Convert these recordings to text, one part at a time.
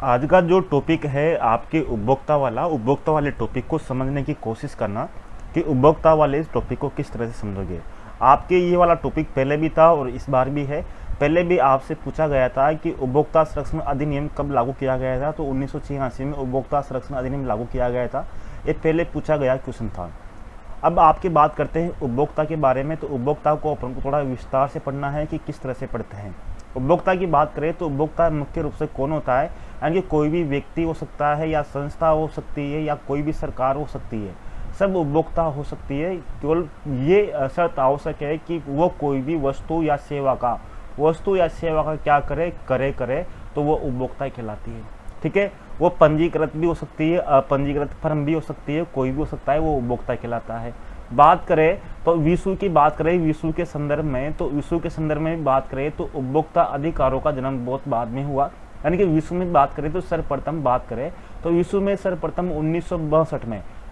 आज का जो टॉपिक है आपके उपभोक्ता वाले टॉपिक को समझने की कोशिश करना कि उपभोक्ता वाले इस टॉपिक को किस तरह से समझोगे। आपके ये वाला टॉपिक पहले भी था और इस बार भी है। पहले भी आपसे पूछा गया था कि उपभोक्ता संरक्षण अधिनियम कब लागू किया गया था, तो 1986 में उपभोक्ता संरक्षण अधिनियम लागू किया गया था। ये पहले पूछा गया क्वेश्चन था। अब आपकी बात करते हैं उपभोक्ता के बारे में, तो उपभोक्ता को अपन को थोड़ा विस्तार से पढ़ना है कि किस तरह से पढ़ते हैं। उपभोक्ता की बात करें तो उपभोक्ता मुख्य रूप से कौन होता है, यानी कि कोई भी व्यक्ति हो सकता है या संस्था हो सकती है या कोई भी सरकार हो सकती है, सब उपभोक्ता हो सकती है। केवल ये शर्त आवश्यक है कि वो कोई भी वस्तु या सेवा का क्या करे तो वो उपभोक्ता कहलाती है। ठीक है, वो पंजीकृत भी हो सकती है, अपंजीकृत फर्म भी हो सकती है, कोई भी हो सकता है, वो उपभोक्ता कहलाता है। बात करें तो विश्व की बात करें, विश्व के संदर्भ में बात करें तो उपभोक्ता अधिकारों का जन्म बहुत बाद में हुआ। यानी कि विश्व में बात करें तो सर्वप्रथम बात करें तो विश्व में सर्वप्रथम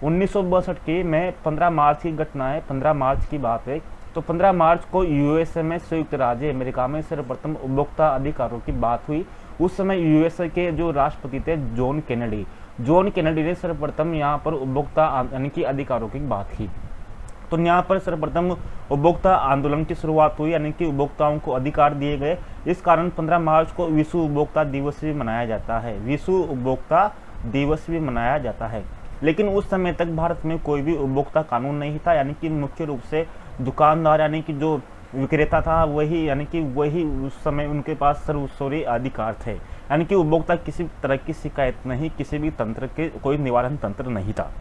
1962 की में 15 मार्च की घटना है, 15 मार्च की बात है। तो 15 मार्च को यूएसए में, संयुक्त राज्य अमेरिका में सर्वप्रथम उपभोक्ता अधिकारों की बात हुई। उस समय यूएसए के जो राष्ट्रपति थे जॉन कैनेडी ने सर्वप्रथम यहाँ पर उपभोक्ता यानी कि अधिकारों की बात की। तो यहाँ पर सर्वप्रथम उपभोक्ता आंदोलन की शुरुआत हुई, यानी कि उपभोक्ताओं को अधिकार दिए गए। इस कारण 15 मार्च को विश्व उपभोक्ता दिवस भी मनाया जाता है। लेकिन उस समय तक भारत में कोई भी उपभोक्ता कानून नहीं था, यानी कि मुख्य रूप से दुकानदार यानी कि जो विक्रेता था वही उस समय उनके पास सर्वस्वी अधिकार थे। यानी कि उपभोक्ता किसी तरह की शिकायत नहीं, किसी भी तंत्र के कोई निवारण तंत्र नहीं था।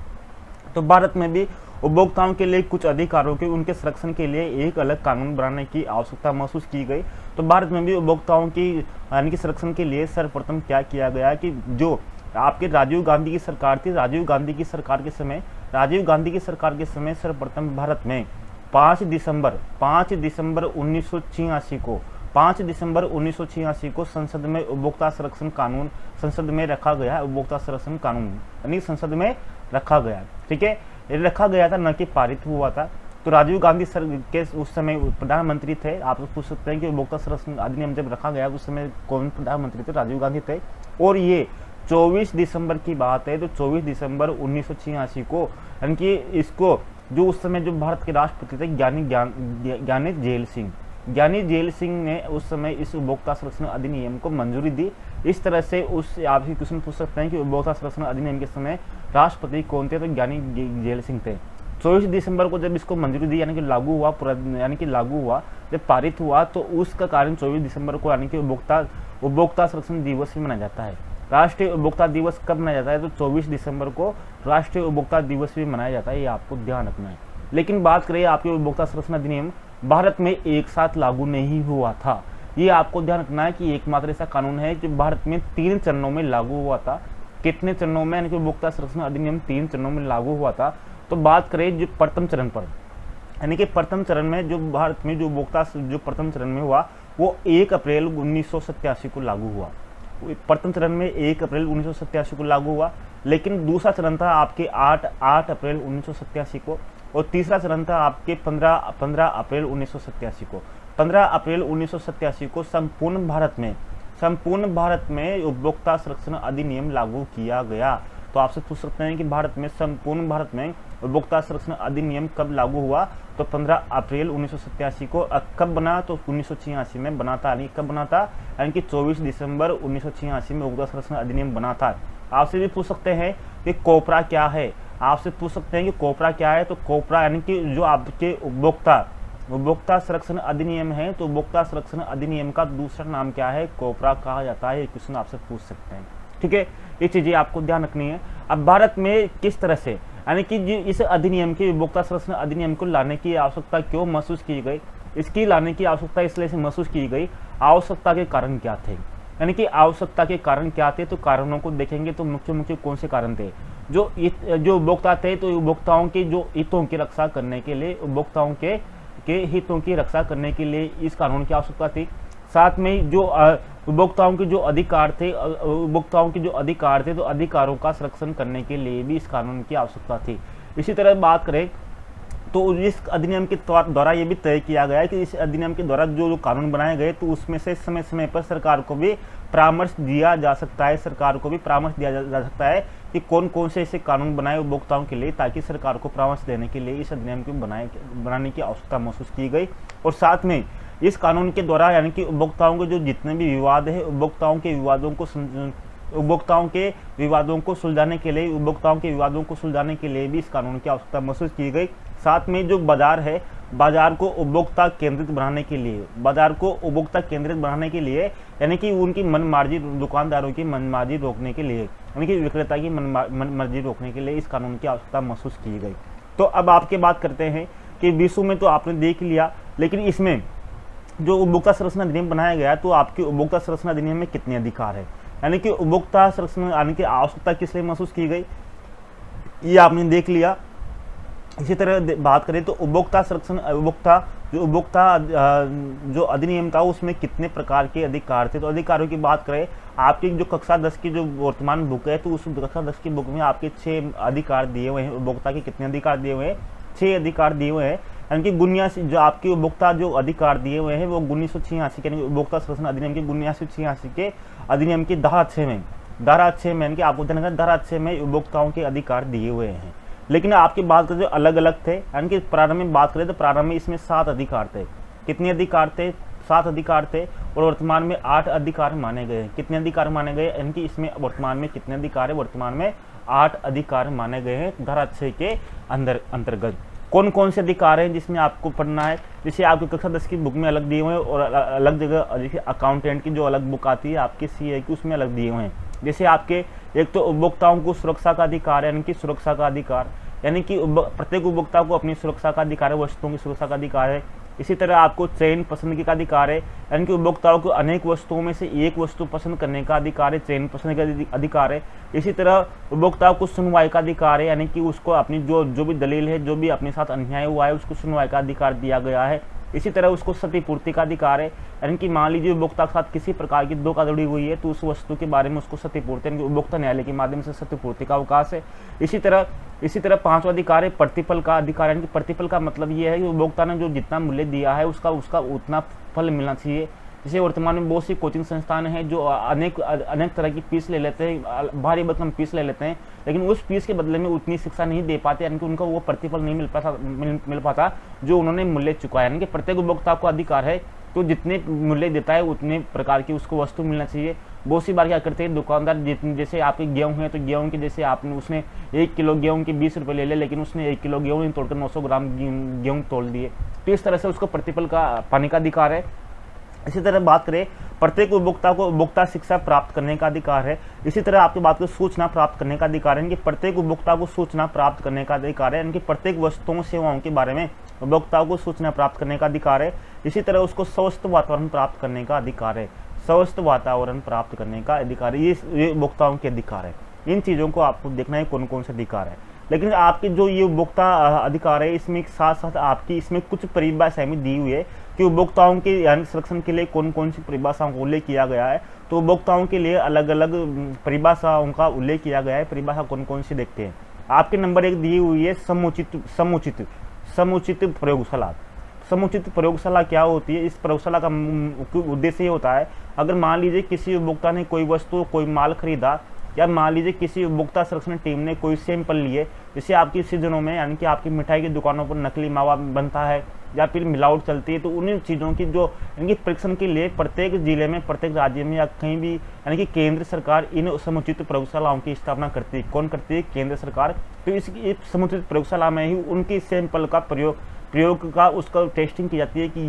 तो भारत में भी उपभोक्ताओं के लिए कुछ अधिकारों के उनके संरक्षण के लिए एक अलग कानून बनाने की आवश्यकता महसूस की गई। तो भारत में भी उपभोक्ताओं की यानी कि संरक्षण के लिए सर्वप्रथम क्या किया गया कि जो आपके राजीव गांधी की सरकार थी, राजीव गांधी की सरकार के समय सर्वप्रथम भारत में 5 दिसंबर 1986 को संसद में उपभोक्ता संरक्षण कानून संसद में रखा गया, उपभोक्ता संरक्षण कानून यानी संसद में रखा गया। ठीक है, ये रखा गया था, न कि पारित हुआ था। तो राजीव गांधी सर के उस समय प्रधानमंत्री थे। आप पूछ सकते हैं कि उपभोक्ता संरक्षण अधिनियम जब रखा गया उस समय कौन प्रधानमंत्री थे? राजीव गांधी थे। और ये 24 दिसंबर की बात है, तो 24 दिसंबर 1986 को, यानी कि इसको जो उस समय जो भारत के राष्ट्रपति थे ज्ञानी जेल सिंह ने उस समय इस उपभोक्ता संरक्षण अधिनियम को मंजूरी दी। इस तरह से उस आप ही क्वेश्चन पूछ सकते हैं कि उपभोक्ता संरक्षण अधिनियम के समय राष्ट्रपति कौन थे? तो ज्ञानी जेल सिंह थे। 24 दिसंबर को जब इसको मंजूरी दी, यानी कि लागू हुआ, जब पारित हुआ, तो उसका कारण 24 दिसंबर को यानी कि उपभोक्ता संरक्षण दिवस भी मनाया जाता है। राष्ट्रीय उपभोक्ता दिवस कब मनाया जाता है? तो 24 दिसंबर को राष्ट्रीय उपभोक्ता दिवस भी मनाया जाता है, ये आपको ध्यान रखना है। लेकिन बात करें आपके उपभोक्ता संरक्षण अधिनियम भारत में एक साथ लागू नहीं हुआ था। ये आपको ध्यान रखना है कि एकमात्र ऐसा कानून है जो भारत में 3 चरणों में लागू हुआ था। कितने चरणों में? यानी कि उपभोक्ता संरक्षण अधिनियम 3 चरणों में लागू हुआ था। तो बात करें जो प्रथम चरण पर, यानी कि प्रथम चरण में जो भारत में जो उपभोक्ता जो प्रथम चरण में हुआ वो 1 अप्रैल 1987 को लागू हुआ। प्रथम चरण में 1 अप्रैल 1987 को लागू हुआ। लेकिन दूसरा चरण था आपके 8 अप्रैल 1987 को, और तीसरा चरण था आपके 15 अप्रैल 1987 को। 15 अप्रैल 1987 को संपूर्ण भारत में उपभोक्ता संरक्षण अधिनियम लागू किया गया। तो आपसे पूछ सकते हैं कि संपूर्ण भारत में उपभोक्ता संरक्षण अधिनियम कब लागू हुआ? तो 15 अप्रैल 1987 को। कब बना? तो 1986 में बना था। यानी कब बना था? यानी कि 24 दिसंबर 1986 में उपभोक्ता संरक्षण अधिनियम बना था। आपसे भी पूछ सकते हैं कि कोपरा क्या है? तो कोपरा यानी कि जो आपके उपभोक्ता संरक्षण अधिनियम है, तो उपभोक्ता संरक्षण अधिनियम का दूसरा नाम क्या है? कोपरा कहा जाता है। ये क्वेश्चन आपसे पूछ सकते हैं। ठीक है, ये चीजें आपको ध्यान रखनी है। अब भारत में किस तरह से, यानी कि इस अधिनियम के उपभोक्ता संरक्षण अधिनियम को लाने की आवश्यकता क्यों महसूस की गई? इसकी लाने की आवश्यकता इसलिए से महसूस की गई, आवश्यकता के कारण क्या थे? यानी कि आवश्यकता के कारण क्या थे? तो कारणों को देखेंगे तो मुख्य कौन से कारण थे? जो उपभोक्ता थे, तो उपभोक्ताओं के जो हितों की रक्षा करने के लिए, उपभोक्ताओं के हितों की रक्षा करने के लिए इस कानून की आवश्यकता थी। साथ में जो उपभोक्ताओं के जो अधिकार थे, तो अधिकारों का संरक्षण करने के लिए भी इस कानून की आवश्यकता थी। इसी तरह बात करें तो इस अधिनियम के द्वारा ये भी तय किया गया है कि इस अधिनियम के द्वारा जो कानून बनाए गए तो उसमें से समय समय पर सरकार को भी परामर्श दिया जा सकता है, सरकार को भी परामर्श दिया जा सकता है कि कौन कौन से ऐसे कानून बनाए उपभोक्ताओं के लिए, ताकि सरकार को परामर्श देने के लिए इस अधिनियम को बनाने की आवश्यकता महसूस की गई। और साथ में इस कानून के द्वारा यानी कि उपभोक्ताओं के जो जितने भी विवाद है, उपभोक्ताओं के विवादों को सुलझाने के लिए भी इस कानून की आवश्यकता महसूस की गई। साथ में जो बाजार है, बाजार को उपभोक्ता केंद्रित बनाने के लिए यानी कि उनकी मनमार्जी, दुकानदारों की मनमार्जी रोकने के लिए, यानी कि विक्रेता की मनमार्जी रोकने के लिए इस कानून की आवश्यकता महसूस की गई। तो अब आपके बात करते हैं कि विश्व में तो आपने देख लिया, लेकिन इसमें जो उपभोक्ता संरक्षण अधिनियम बनाया गया तो आपके उपभोक्ता संरक्षण अधिनियम में कितने अधिकार है, यानी कि उपभोक्ता संरक्षण आने की आवश्यकता किस लिए महसूस की गई, ये आपने देख लिया। इसी तरह बात करें तो उपभोक्ता जो अधिनियम था उसमें कितने प्रकार के अधिकार थे। तो अधिकारों की बात करें, आपकी जो कक्षा 10 की जो वर्तमान बुक है तो उस कक्षा 10 की बुक में आपके 6 अधिकार दिए हुए हैं। उपभोक्ता के कितने अधिकार दिए हुए हैं, 6 अधिकार दिए हुए हैं। यानी कि जो आपके उपभोक्ता जो अधिकार दिए हुए हैं वो 1986 यानी उपभोक्ता संरक्षण अधिनियम के 1986 के अधिनियम की धारा 6 में यानी कि आपको धारा 6 में उपभोक्ताओं के अधिकार दिए हुए हैं। लेकिन आपकी बात करें जो अलग अलग थे, यानी कि प्रारंभ में बात करें तो प्रारंभ में इसमें 7 अधिकार थे। कितने अधिकार थे, 7 अधिकार थे, और वर्तमान में 8 अधिकार माने गए। कितने अधिकार माने गए, यानी कि इसमें वर्तमान में कितने अधिकार है, वर्तमान में 8 अधिकार माने गए हैं धारा 6 के अंतर्गत। कौन कौन से अधिकार हैं जिसमें आपको पढ़ना है, जैसे आपकी कक्षा 10 की बुक में अलग दिए हुए हैं और अलग जगह जैसे अकाउंटेंट की जो अलग बुक आती है आपके CA की उसमें अलग दिए हुए हैं। जैसे आपके एक तो उपभोक्ताओं को सुरक्षा का अधिकार है, यानी कि सुरक्षा का अधिकार, यानी कि प्रत्येक उपभोक्ता को अपनी सुरक्षा का अधिकार है, वस्तुओं की सुरक्षा का अधिकार है। इसी तरह आपको चयन पसंदगी का अधिकार है, यानी कि उपभोक्ताओं को अनेक वस्तुओं में से एक वस्तु पसंद करने का अधिकार है, चयन पसंद का अधिकार है। इसी तरह उपभोक्ताओं को सुनवाई का अधिकार है, यानी कि उसको अपनी जो भी दलील है, जो भी अपने साथ अन्याय हुआ है उसको सुनवाई का अधिकार दिया गया है। इसी तरह उसको क्षतिपूर्ति का अधिकार है, यानी कि मान लीजिए उपभोक्ता के साथ किसी प्रकार की धोखाधड़ी हुई है तो उस वस्तु के बारे में उसको क्षतिपूर्ति यानी कि उपभोक्ता न्यायालय के माध्यम से क्षतिपूर्ति का अवकाश है। इसी तरह 5वां अधिकार है प्रतिफल का अधिकार, यानी कि प्रतिफल का मतलब ये है कि उपभोक्ता ने जो जितना मूल्य दिया है उसका उतना फल मिलना चाहिए। जैसे वर्तमान में बहुत सी कोचिंग संस्थान हैं जो अनेक तरह की फीस ले लेते हैं, भारी भरकम फीस ले लेते हैं, लेकिन उस फीस के बदले में उतनी शिक्षा नहीं दे पाते, यानी कि उनको वो प्रतिफल नहीं मिल पाता जो उन्होंने मूल्य चुकाया। यानी कि प्रत्येक उपभोक्ता को अधिकार है तो जितने मूल्य देता है उतने प्रकार की उसको वस्तु मिलना चाहिए। बहुत सी बार क्या करते हैं दुकानदार, जैसे आपके गेहूँ है तो गेहूँ के जैसे आपने उसने 1 किलो गेहूँ के 20 रुपये ले ले, लेकिन उसने 1 किलो गेहूँ नहीं तोड़कर 900 ग्राम गेहूँ तोड़ दिए, तो इस तरह से उसको प्रतिफल का पाने का अधिकार है। इसी तरह बात करें प्रत्येक उपभोक्ता को उपभोक्ता शिक्षा प्राप्त करने का अधिकार है। इसी तरह आपकी बात करें सूचना प्राप्त करने का अधिकार है, कि प्रत्येक उपभोक्ता को सूचना प्राप्त करने का अधिकार है, यानी कि प्रत्येक वस्तुओं सेवाओं के बारे में उपभोक्ताओं को सूचना प्राप्त करने का अधिकार है। इसी तरह उसको स्वस्थ वातावरण प्राप्त करने का अधिकार है, स्वस्थ वातावरण प्राप्त करने का अधिकार है, ये उपभोक्ताओं के अधिकार है। इन चीज़ों को आपको देखना है कौन कौन से अधिकार है। लेकिन आपके जो ये उपभोक्ता अधिकार है इसमें साथ साथ आपकी इसमें कुछ परिभाषाएं भी दी हुई है कि उपभोक्ताओं के यानी संरक्षण के लिए कौन कौन सी परिभाषाओं का उल्लेख किया गया है। तो उपभोक्ताओं के लिए अलग अलग परिभाषाओं का उल्लेख किया गया है। परिभाषा कौन कौन सी देखते हैं, आपके नंबर 1 दी हुई है समुचित प्रयोगशाला। समुचित प्रयोगशाला क्या होती है, इस प्रयोगशाला का उद्देश्य ये होता है, अगर मान लीजिए किसी उपभोक्ता ने कोई वस्तु कोई माल खरीदा, या मान लीजिए किसी उपभोक्ता संरक्षण टीम ने कोई सैंपल लिए, जैसे आपकी सीजनों में यानी कि आपकी मिठाई की दुकानों पर नकली मावा बनता है या फिर मिलावट चलती है, तो उन्हीं चीज़ों की जो यानी कि परीक्षण के लिए प्रत्येक जिले में, प्रत्येक राज्य में या कहीं भी यानी कि केंद्र सरकार इन समुचित प्रयोगशालाओं की स्थापना करती है। कौन करती है, केंद्र सरकार। तो इस समुचित प्रयोगशाला में ही उनकी सैंपल का प्रयोग का उसका टेस्टिंग की जाती है कि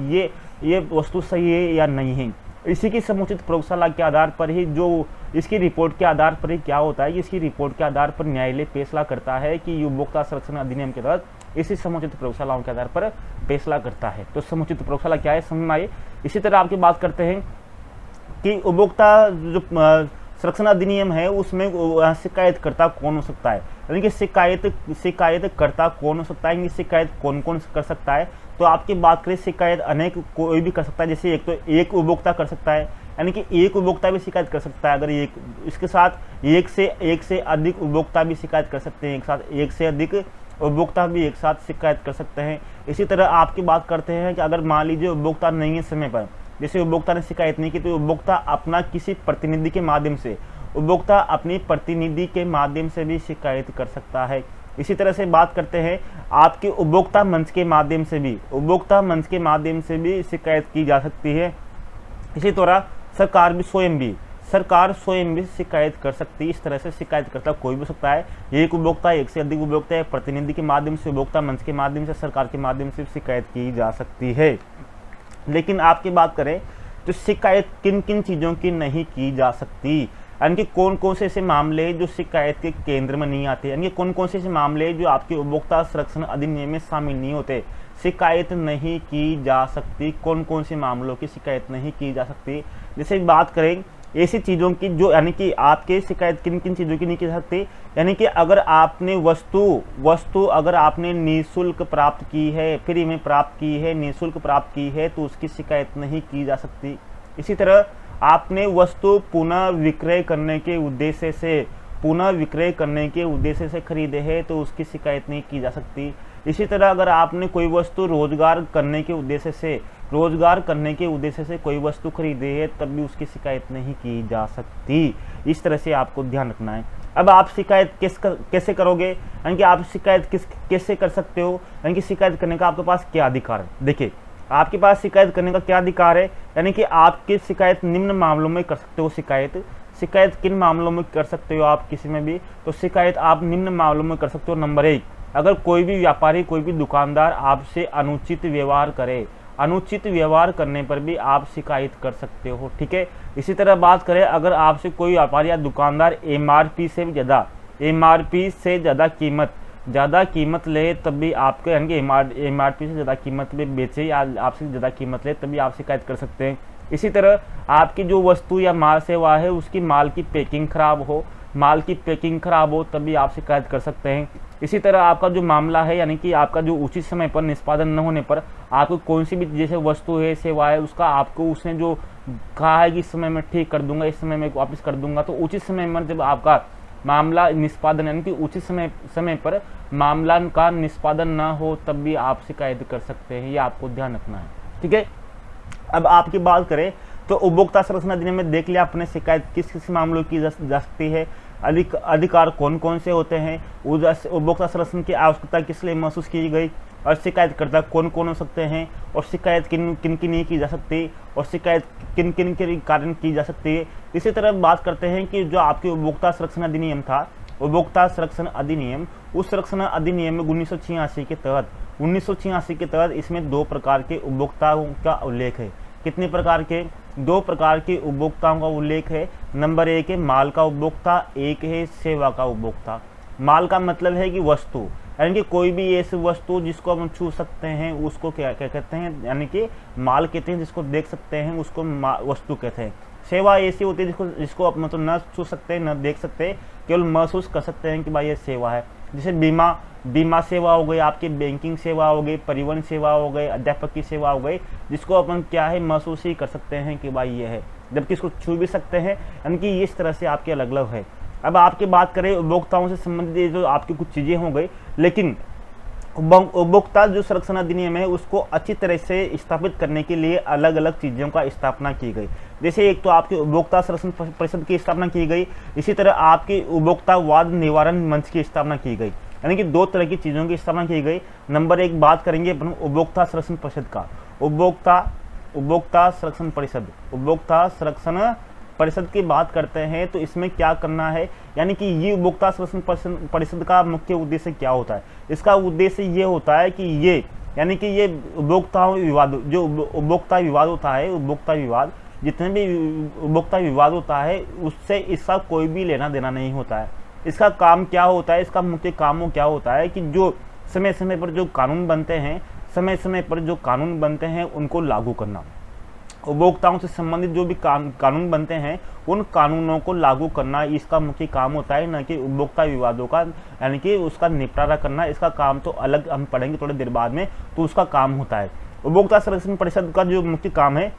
ये वस्तु सही है या नहीं है। इसी की समुचित प्रयोगशाला के आधार पर ही जो इसकी रिपोर्ट के आधार पर ही क्या होता है कि इसकी रिपोर्ट के आधार पर न्यायालय फैसला करता है कि उपभोक्ता संरक्षण अधिनियम के तहत इसी समुचित प्रयोगशालाओं के आधार पर फैसला करता है। तो समुचित प्रयोगशाला क्या है समझ में आइए। इसी तरह आपकी बात करते हैं कि उपभोक्ता जो संरक्षण अधिनियम है उसमें शिकायतकर्ता कौन हो सकता है, यानी कि शिकायतकर्ता कौन हो सकता है, कि शिकायत कौन कौन कर सकता है। तो आपकी बात करें शिकायत अनेक कोई भी कर सकता है, जैसे एक उपभोक्ता कर सकता है, यानी कि एक उपभोक्ता भी शिकायत कर सकता है। अगर इसके साथ एक से अधिक उपभोक्ता भी शिकायत कर सकते हैं, एक साथ एक से अधिक उपभोक्ता भी एक साथ शिकायत कर सकते हैं। इसी तरह आपकी बात करते हैं कि अगर मान लीजिए उपभोक्ता नहीं है समय पर, जैसे उपभोक्ता ने शिकायत नहीं की, तो उपभोक्ता अपना किसी प्रतिनिधि के माध्यम से, उपभोक्ता अपनी प्रतिनिधि के माध्यम से भी शिकायत कर सकता है। इसी तरह से बात करते हैं आपके उपभोक्ता मंच के माध्यम से भी, उपभोक्ता मंच के माध्यम से भी शिकायत की जा सकती है। इसी तरह सरकार स्वयं भी शिकायत कर सकती है। इस तरह से शिकायतकर्ता कोई भी हो सकता है, एक उपभोक्ता, एक से अधिक उपभोक्ता, प्रतिनिधि के माध्यम से, उपभोक्ता मंच के माध्यम से, सरकार के माध्यम से शिकायत की जा सकती है। लेकिन आपकी बात करें तो शिकायत किन किन चीज़ों की नहीं की जा सकती, यानी कि कौन कौन से ऐसे मामले जो शिकायत के केंद्र में नहीं आते, यानी कि कौन कौन से ऐसे मामले जो आपके उपभोक्ता संरक्षण अधिनियम में शामिल नहीं होते, शिकायत नहीं की जा सकती। कौन कौन से मामलों की शिकायत नहीं की जा सकती, जैसे बात करें ऐसी चीज़ों की जो, यानी कि आपके शिकायत किन किन चीज़ों की नहीं की जा सकती, यानी कि अगर आपने वस्तु अगर आपने निःशुल्क प्राप्त की है, फ्री में प्राप्त की है, निःशुल्क प्राप्त की है, तो उसकी शिकायत नहीं की जा सकती। इसी तरह आपने वस्तु पुनः विक्रय करने के उद्देश्य से खरीदे है, तो उसकी शिकायत नहीं की जा सकती। इसी तरह अगर आपने कोई वस्तु रोजगार करने के उद्देश्य से कोई वस्तु खरीदे है, तब भी उसकी शिकायत नहीं की जा सकती। इस तरह से आपको ध्यान रखना है। अब आप शिकायत कैसे करोगे, यानी कि आप शिकायत कैसे कर सकते हो, यानी कि शिकायत करने का आपके पास क्या अधिकार है। देखिए, आपके पास शिकायत करने का क्या अधिकार है, यानी कि आपकी शिकायत निम्न मामलों में कर सकते हो। शिकायत किन मामलों में कर सकते हो आप किसी में भी, तो शिकायत आप निम्न मामलों में कर सकते हो। नंबर 1, अगर कोई भी व्यापारी, कोई भी दुकानदार आपसे अनुचित व्यवहार करे, अनुचित व्यवहार करने पर भी आप शिकायत कर सकते हो। ठीक है। इसी तरह बात करें, अगर आपसे कोई व्यापारी या दुकानदार एमआरपी से ज़्यादा कीमत ले, तब भी आपके, यानी कि एमआरपी से ज़्यादा कीमत में बेचे या आपसे ज़्यादा कीमत ले, तभी आप शिकायत कर सकते हैं। इसी तरह आपकी जो वस्तु या माल सेवा है, उसकी माल की पैकिंग खराब हो, तभी आप शिकायत कर सकते हैं। इसी तरह आपका जो मामला है, यानी कि आपका जो उचित समय पर निष्पादन न होने पर आपको कौन सी भी जैसे वस्तु है, सेवा है, उसका आपको उसने जो कहा है कि इस समय मैं ठीक कर दूंगा, इस समय मैं वापस कर दूंगा, तो उचित समय में जब आपका मामला निष्पादन, यानी कि उचित समय पर मामला का निष्पादन ना हो, तब भी आप शिकायत कर सकते हैं। ये आपको ध्यान रखना है। ठीक है। अब आपकी बात करें तो उपभोक्ता संरक्षण अधिनियम में देख लिया अपने शिकायत किस किस मामलों की जा सकती है, अधिकार कौन कौन से होते हैं, उपभोक्ता संरक्षण की आवश्यकता किस लिए महसूस की गई, और शिकायतकर्ता कौन कौन हो सकते हैं, और शिकायत किन किन की नहीं की जा सकती, और शिकायत किन किन के कारण की जा सकती है। इसी तरह बात करते हैं कि जो आपके उपभोक्ता संरक्षण अधिनियम था, उपभोक्ता संरक्षण अधिनियम, उस संरक्षण अधिनियम में 1986 के तहत इसमें 2 प्रकार के उपभोक्ताओं का उल्लेख है। कितने प्रकार के? 2 प्रकार के उपभोक्ताओं का उल्लेख है। नंबर 1 है माल का उपभोक्ता, एक है सेवा का उपभोक्ता। माल का मतलब है कि वस्तु, यानी कि कोई भी ऐसी वस्तु जिसको हम छू सकते हैं उसको क्या कहते हैं, यानी कि माल कहते हैं। जिसको देख सकते हैं उसको वस्तु कहते हैं। सेवा ऐसी होती है जिसको आप मतलब न छू सकते, न देख सकते, केवल महसूस कर सकते हैं कि भाई ये सेवा है। जैसे बीमा सेवा हो गई, आपकी बैंकिंग सेवा हो गई, परिवहन सेवा हो गई, अध्यापक की सेवा हो गई, जिसको अपन क्या है महसूस ही कर सकते हैं कि भाई ये है, जबकि इसको छू भी सकते हैं, यानी कि इस तरह से आपके अलग अलग है। अब आपकी बात करें उपभोक्ताओं से संबंधित जो आपकी कुछ चीज़ें हो गई, लेकिन उपभोक्ता जो संरक्षण अधिनियम है उसको अच्छी तरह से स्थापित करने के लिए अलग अलग चीज़ों का स्थापना की गई। जैसे एक तो आपकी उपभोक्ता संरक्षण परिषद की स्थापना की गई, इसी तरह आपकी उपभोक्ता वाद निवारण मंच की स्थापना की गई, यानी कि 2 तरह की चीज़ों की स्थापना की गई। नंबर 1 बात करेंगे अपन उपभोक्ता संरक्षण परिषद का। उपभोक्ता संरक्षण परिषद की बात करते हैं तो इसमें क्या करना है, यानी कि ये उपभोक्ता संरक्षण परिषद का मुख्य उद्देश्य क्या होता है। इसका उद्देश्य ये होता है कि ये, यानी कि ये उपभोक्ता विवाद होता है, उपभोक्ता विवाद, जितने भी उपभोक्ता विवाद होता है उससे इसका कोई भी लेना देना नहीं होता है। इसका काम क्या होता है, इसका मुख्य काम क्या होता है कि जो समय समय पर जो कानून बनते हैं उनको लागू करना। उपभोक्ताओं से संबंधित जो भी कानून बनते हैं उन कानूनों को लागू करना इसका मुख्य काम होता है, न कि उपभोक्ता विवादों का, यानी कि उसका निपटारा करना। इसका काम तो अलग हम पढ़ेंगे थोड़ी देर बाद में, तो उसका काम होता है। उपभोक्ता संरक्षण परिषद का जो मुख्य काम है,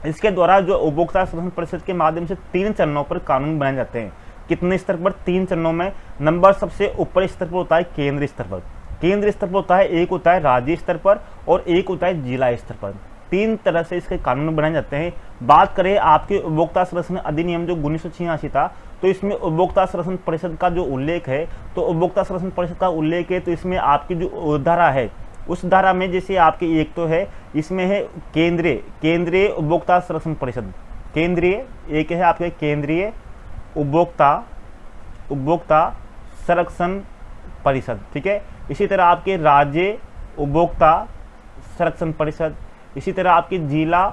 इसके द्वारा जो उपभोक्ता संरक्षण परिषद के माध्यम से 3 चरणों पर कानून बनाए जाते हैं। कितने स्तर पर? 3 चरणों में। नंबर सबसे ऊपर स्तर पर होता है केंद्रीय स्तर पर। केंद्रीय स्तर पर होता है, एक होता है राज्य स्तर पर और एक होता है जिला स्तर पर। 3 तरह से इसके कानून बनाए जाते हैं। बात करें आपके उपभोक्ता संरक्षण अधिनियम जो 1986 था, तो इसमें उपभोक्ता संरक्षण परिषद का जो उल्लेख है, तो उपभोक्ता संरक्षण परिषद का उल्लेख है, तो इसमें आपकी जो धारा है, उस धारा में जैसे आपके एक तो है, इसमें है केंद्रीय उपभोक्ता संरक्षण परिषद, केंद्रीय, एक है आपके केंद्रीय उपभोक्ता संरक्षण परिषद, ठीक है। इसी तरह आपके राज्य उपभोक्ता संरक्षण परिषद, इसी तरह आपकी जिला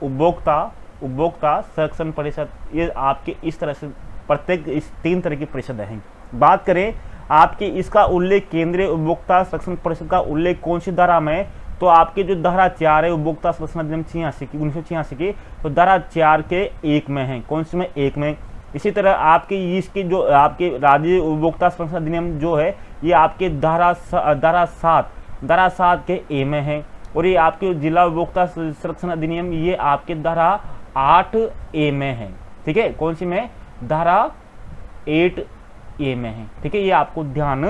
उपभोक्ता संरक्षण परिषद। ये आपके इस तरह से प्रत्येक इस 3 तरह की परिषद हैं। बात करें आपकी इसका उल्लेख केंद्रीय उपभोक्ता संरक्षण परिषद का उल्लेख कौन सी धारा में? तो आपके जो धारा 4 है उपभोक्ता संरक्षण अधिनियम 1986 की, तो धारा 4 के 1 में है। कौन सी में? 1 में। इसी तरह आपकी इसकी जो आपके राज्य उपभोक्ता संरक्षण अधिनियम जो है, ये आपके धारा 7 के ए में है। और ये आपके जिला उपभोक्ता संरक्षण अधिनियम ये आपके धारा 8 ए में है, ठीक है। कौन सी में? धारा 8 ए में है, ठीक है। ये आपको ध्यान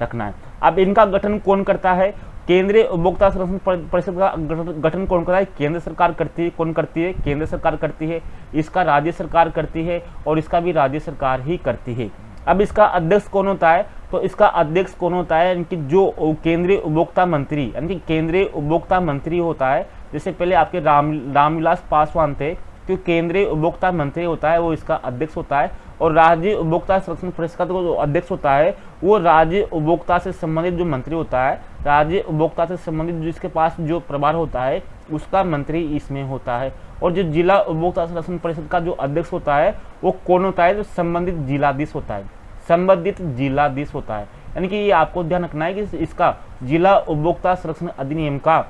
रखना है। अब इनका गठन कौन करता है? केंद्रीय उपभोक्ता संरक्षण परिषद का गठन कौन करता है? केंद्र सरकार करती है। कौन करती है? केंद्र सरकार करती है। इसका राज्य सरकार करती है और इसका भी राज्य सरकार ही करती है। अब इसका अध्यक्ष कौन होता है? तो इसका अध्यक्ष कौन होता है? यानी कि जो केंद्रीय उपभोक्ता मंत्री, यानी कि केंद्रीय उपभोक्ता मंत्री होता है। जैसे पहले आपके रामविलास पासवान थे, तो केंद्रीय उपभोक्ता मंत्री होता है, वो इसका अध्यक्ष होता है। और राज्य उपभोक्ता संरक्षण परिषद का जो अध्यक्ष होता है, वो राज्य उपभोक्ता से संबंधित जो मंत्री होता है, राज्य उपभोक्ता से संबंधित जिसके पास जो प्रभार होता है, उसका मंत्री इसमें होता है। और जो जिला उपभोक्ता संरक्षण परिषद का जो अध्यक्ष होता है, वो कौन होता है? जो संबंधित जिलाधीश होता है, संबंधित जिलाधीश होता है। यानी कि ये आपको ध्यान रखना है कि इसका जिला उपभोक्ता संरक्षण अधिनियम का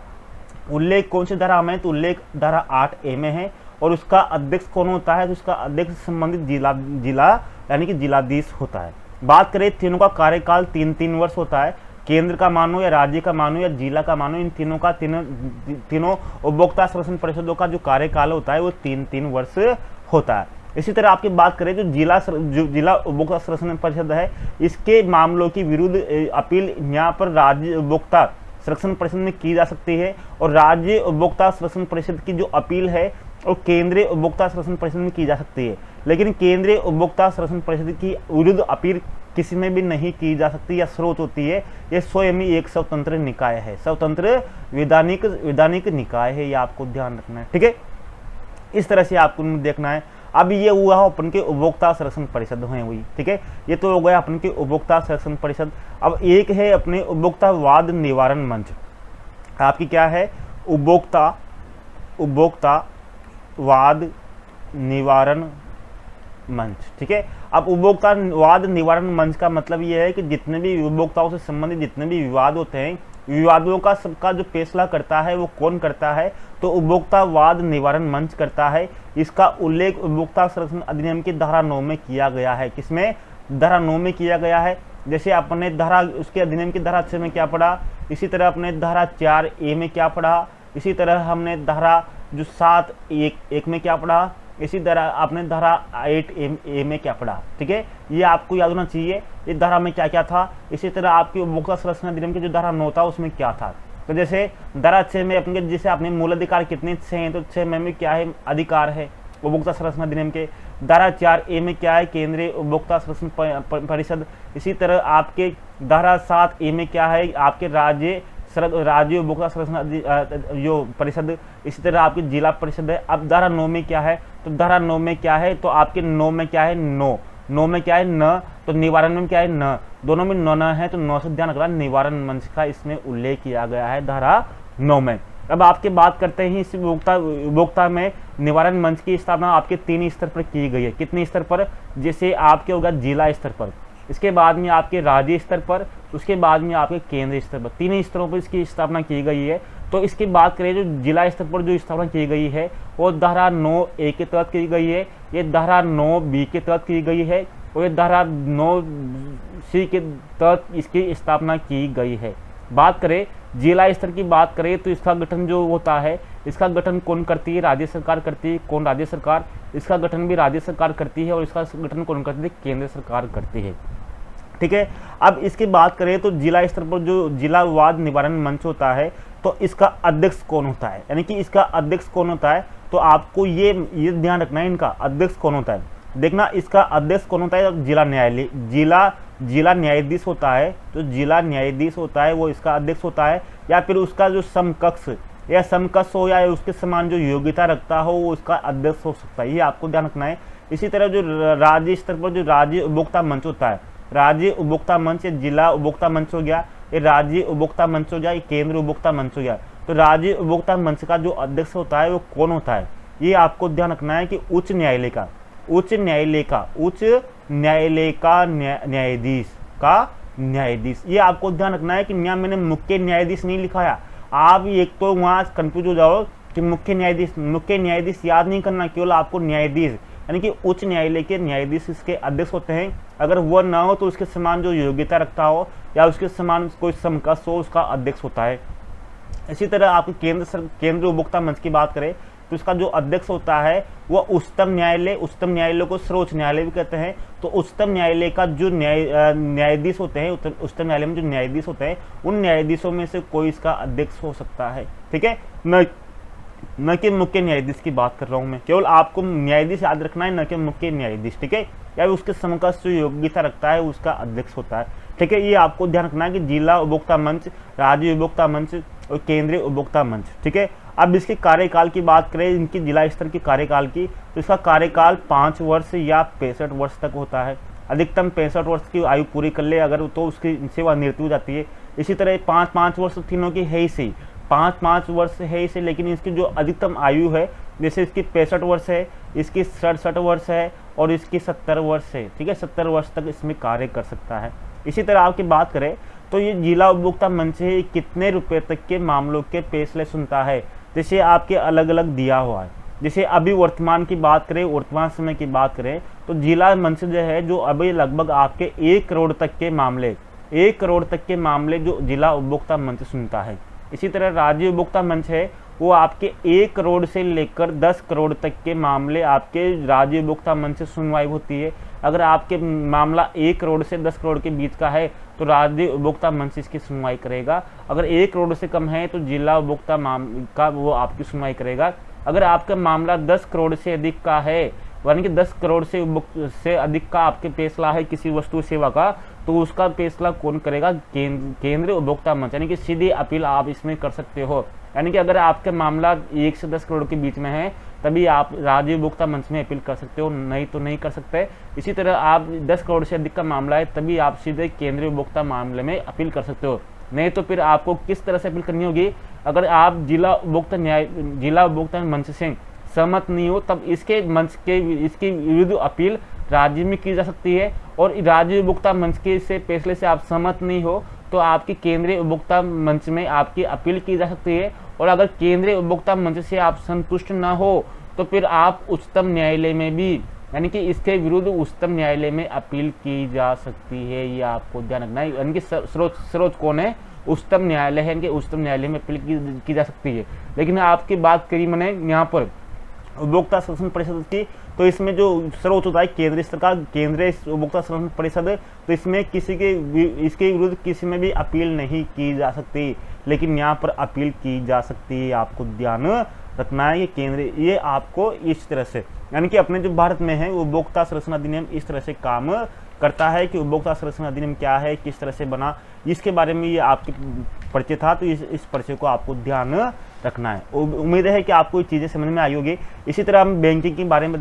उल्लेख कौन सी धारा में? तो उल्लेख धारा 8 ए में है। और उसका अध्यक्ष कौन होता है? तो उसका अध्यक्ष संबंधित जिला यानी कि जिलाधीश होता है। बात करें तीनों का कार्यकाल 3 वर्ष होता है। केंद्र का मानो या राज्य का मानो या जिला का मानो, इन तीनों का तीनों उपभोक्ता संरक्षण परिषदों का जो कार्यकाल होता है वो 3 वर्ष होता है। इसी तरह आपकी बात करें जो जिला उपभोक्ता संरक्षण परिषद है, इसके मामलों की विरुद्ध अपील यहाँ पर राज्य उपभोक्ता संरक्षण परिषद में की जा सकती है। और राज्य उपभोक्ता संरक्षण परिषद की जो अपील है और केंद्रीय उपभोक्ता संरक्षण परिषद में की जा सकती है। लेकिन केंद्रीय उपभोक्ता संरक्षण परिषद की विरुद्ध अपील किसी में भी नहीं की जा सकती या स्रोत होती है। ये स्वयं ही एक स्वतंत्र निकाय है, स्वतंत्र वैधानिक निकाय है। ये आपको ध्यान रखना है, ठीक है। इस तरह से आपको देखना है। अब ये हुआ अपन के उपभोक्ता संरक्षण परिषद हुई, ठीक है। ये तो हो गया अपन के उपभोक्ता संरक्षण परिषद। अब एक है अपने उपभोक्ता वाद निवारण मंच। आपकी क्या है? उपभोक्ता वाद निवारण मंच, ठीक है। अब उपभोक्ता वाद निवारण मंच का मतलब ये है कि जितने भी उपभोक्ताओं से संबंधित जितने भी विवाद होते हैं, विवादों का सबका जो फैसला करता है वो कौन करता है? तो उपभोक्ता वाद निवारण मंच करता है। इसका उल्लेख उपभोक्ता संरक्षण अधिनियम की धारा 9 में किया गया है। किसमें? धारा 9 में किया गया है। जैसे अपने धारा उसके अधिनियम की धारा 6 में क्या पढ़ा, इसी तरह अपने धारा 4 ए में क्या पढ़ा, इसी तरह हमने धारा जो 7 एक में क्या पढ़ा, इसी तरह आपने धारा 8 ए में क्या पढ़ा, ठीक है। ये आपको याद होना चाहिए इस धारा में क्या क्या था। इसी तरह आपकी उपभोक्ता संरक्षण अधिनियम की जो धारा 9 था उसमें क्या था। तो जैसे धारा 6 में अपने जैसे अपने मूल अधिकार कितने 6 हैं, तो 6 में क्या है? अधिकार है उपभोक्ता संरक्षण अधिनियम के। धारा 4 ए में क्या है? केंद्रीय उपभोक्ता संरक्षण परिषद। इसी तरह आपके धारा 7 ए में क्या है? आपके राज्य उपभोक्ता संरक्षण जो परिषद। इसी तरह आपकी जिला परिषद है। अब धारा 9 में क्या है? तो धारा 9 में क्या है? तो आपके 9 में क्या है? 9 में क्या है? न। तो निवारण में क्या है? न। दोनों में न है, तो 9 से ध्यान रखना, निवारण मंच का इसमें उल्लेख किया गया है धारा 9 में। अब आपके बात करते हैं इस उपभोक्ता में निवारण मंच की स्थापना आपके 3 स्तर पर की गई है। कितने स्तर पर? जैसे आपके होगा जिला स्तर पर, इसके बाद में आपके राज्य स्तर पर, उसके बाद में आपके केंद्रीय स्तर पर। 3 स्तरों पर इसकी स्थापना की गई है। तो इसकी बात करें जो जिला स्तर पर जो स्थापना की गई है वो धारा 9 ए के तहत की गई है, ये धारा 9 बी के तहत की गई है और ये धारा 9 सी के तहत इसकी स्थापना की गई है। बात करें जिला स्तर की बात करें तो इसका गठन जो होता है इसका गठन कौन करती है? राज्य सरकार करती है। कौन? राज्य सरकार। इसका गठन भी राज्य सरकार करती है और इसका गठन कौन करती है? केंद्र सरकार करती है। ठीक है। अब इसकी बात करें तो जिला स्तर पर जो जिला विवाद निवारण मंच होता है, तो इसका अध्यक्ष कौन होता है, यानी कि इसका अध्यक्ष कौन होता है, तो आपको ये ध्यान रखना है इनका अध्यक्ष कौन होता है। देखना इसका अध्यक्ष कौन होता है, जिला न्यायालय जिला न्यायाधीश होता है, तो जिला न्यायाधीश होता है वो इसका अध्यक्ष होता है, या फिर उसका जो समकक्ष हो या उसके समान जो योग्यता रखता हो वो उसका अध्यक्ष हो सकता है। ये आपको ध्यान रखना है। इसी तरह जो राज्य स्तर पर जो राज्य उपभोक्ता मंच होता है, राज्य उपभोक्ता मंच, जिला उपभोक्ता मंच हो गया, ये राज्य उपभोक्ता मंच हो गया, ये केंद्रीय उपभोक्ता मंच हो गया। तो राज्य उपभोक्ता मंच का जो अध्यक्ष होता है वो कौन होता है, ये आपको ध्यान रखना है कि उच्च न्यायालय का न्यायाधीश। ये आपको ध्यान रखना है कि यहाँ मैंने मुख्य न्यायाधीश नहीं लिखाया। आप एक तो वहाँ कंफ्यूज हो जाओ कि मुख्य न्यायाधीश याद नहीं करना, केवल आपको न्यायाधीश यानी कि उच्च न्यायालय के न्यायाधीश इसके अध्यक्ष होते हैं। अगर वह ना हो तो उसके समान जो योग्यता रखता हो या उसके समान कोई समकक्ष हो उसका अध्यक्ष होता है। इसी तरह आप केंद्रीय उपभोक्ता मंच की बात करें तो इसका जो अध्यक्ष होता है वह उच्चतम न्यायालय को सर्वोच्च न्यायालय भी कहते हैं। तो उच्चतम न्यायालय का जो न्यायाधीश होते हैं, उच्चतम न्यायालय में जो न्यायाधीश होते हैं उन न्यायाधीशों में से कोई इसका अध्यक्ष हो सकता है। ठीक है, न कि मुख्य न्यायाधीश की बात कर रहा हूं मैं, केवल आपको न्यायाधीश याद रखना है, न कि मुख्य न्यायाधीश। ठीक है, या उसके समकक्ष जो योग्यता रखता है उसका अध्यक्ष होता है। ठीक है, ये आपको ध्यान रखना है कि जिला उपभोक्ता मंच, राज्य उपभोक्ता मंच और केंद्रीय उपभोक्ता मंच। ठीक है, अब इसके कार्यकाल की बात करें, इनकी जिला स्तर के कार्यकाल की, तो इसका कार्यकाल 5 वर्ष या 65 वर्ष तक होता है। अधिकतम 65 वर्ष की आयु पूरी कर ले अगर तो उसकी सेवानिवृत्ति हो जाती है। इसी तरह 5 वर्ष तीनों की है ही सही, 5 वर्ष है इसे, लेकिन इसकी जो अधिकतम आयु है, जैसे इसकी 65 वर्ष है, इसकी 67 वर्ष है और इसकी 70 वर्ष है। ठीक है, 70 वर्ष तक इसमें कार्य कर सकता है। इसी तरह आपकी बात करें तो ये जिला उपभोक्ता मंच है, कितने रुपए तक के मामलों के फैसले सुनता है, जैसे आपके अलग अलग दिया हुआ है। जैसे अभी वर्तमान की बात करें, वर्तमान समय की बात करें तो जिला मंच जो है, जो अभी लगभग आपके 1 करोड़ तक के मामले जो जिला उपभोक्ता मंच सुनता है। इसी तरह राज्य उपभोक्ता मंच है, वो आपके 1 करोड़ से लेकर 10 करोड़ तक के मामले आपके राज्य उपभोक्ता मंच से सुनवाई होती है। अगर आपके मामला 1 करोड़ से 10 करोड़ के बीच का है तो राज्य उपभोक्ता मंच इसकी सुनवाई करेगा। अगर 1 करोड़ से कम है तो जिला उपभोक्ता का वो आपकी सुनवाई करेगा। अगर आपका मामला 10 करोड़ से अधिक का है, यानी कि 10 करोड़ से अधिक का आपके फैसला है किसी वस्तु सेवा का, तो उसका फैसला कौन करेगा? केंद्रीय उपभोक्ता मंच, यानी कि सीधी अपील आप इसमें कर सकते हो। यानी कि अगर आपका मामला 1 से 10 करोड़ के बीच में है तभी आप राज्य उपभोक्ता मंच में अपील कर सकते हो, नहीं तो नहीं कर सकते। इसी तरह आप 10 करोड़ से अधिक का मामला है तभी आप सीधे केंद्रीय उपभोक्ता मामले में अपील कर सकते हो, नहीं तो फिर आपको किस तरह से अपील करनी होगी? अगर आप जिला उपभोक्ता मंच से सहमत नहीं हो तब इसके विरुद्ध अपील राज्य में की जा सकती है, और राज्य उपभोक्ता मंच के से फैसले से आप सहमत नहीं हो तो आपकी केंद्रीय उपभोक्ता मंच में आपकी अपील की जा सकती है। और अगर केंद्रीय उपभोक्ता मंच से आप संतुष्ट न हो तो फिर आप उच्चतम न्यायालय में भी, यानी कि इसके विरुद्ध उच्चतम न्यायालय में अपील की जा सकती है। ये आपको ध्यान रखना है। यानी कि सर्वोच्च कौन है? उच्चतम न्यायालय है, इनके उच्चतम न्यायालय में अपील की जा सकती है। लेकिन आपकी बात करी मैंने यहाँ पर उपभोक्ता संरक्षण परिषद की, तो इसमें जो सर्वोच्च होता है केंद्रीय सरकार, केंद्रीय उपभोक्ता संरक्षण परिषद, तो इसमें इसके विरुद्ध किसी में भी अपील नहीं की जा सकती, लेकिन यहाँ पर अपील की जा सकती है। आपको ध्यान रखना है कि ये आपको इस तरह से, यानी कि अपने जो भारत में है उपभोक्ता संरक्षण अधिनियम इस तरह से काम करता है कि उपभोक्ता संरक्षण अधिनियम क्या है, किस तरह से बना, इसके बारे में ये आपके परिचय था। तो इस परिचय को आपको ध्यान रखना है। उम्मीद है कि आपको ये चीज़ें समझ में आई होगी। इसी तरह हम बैंकिंग के बारे में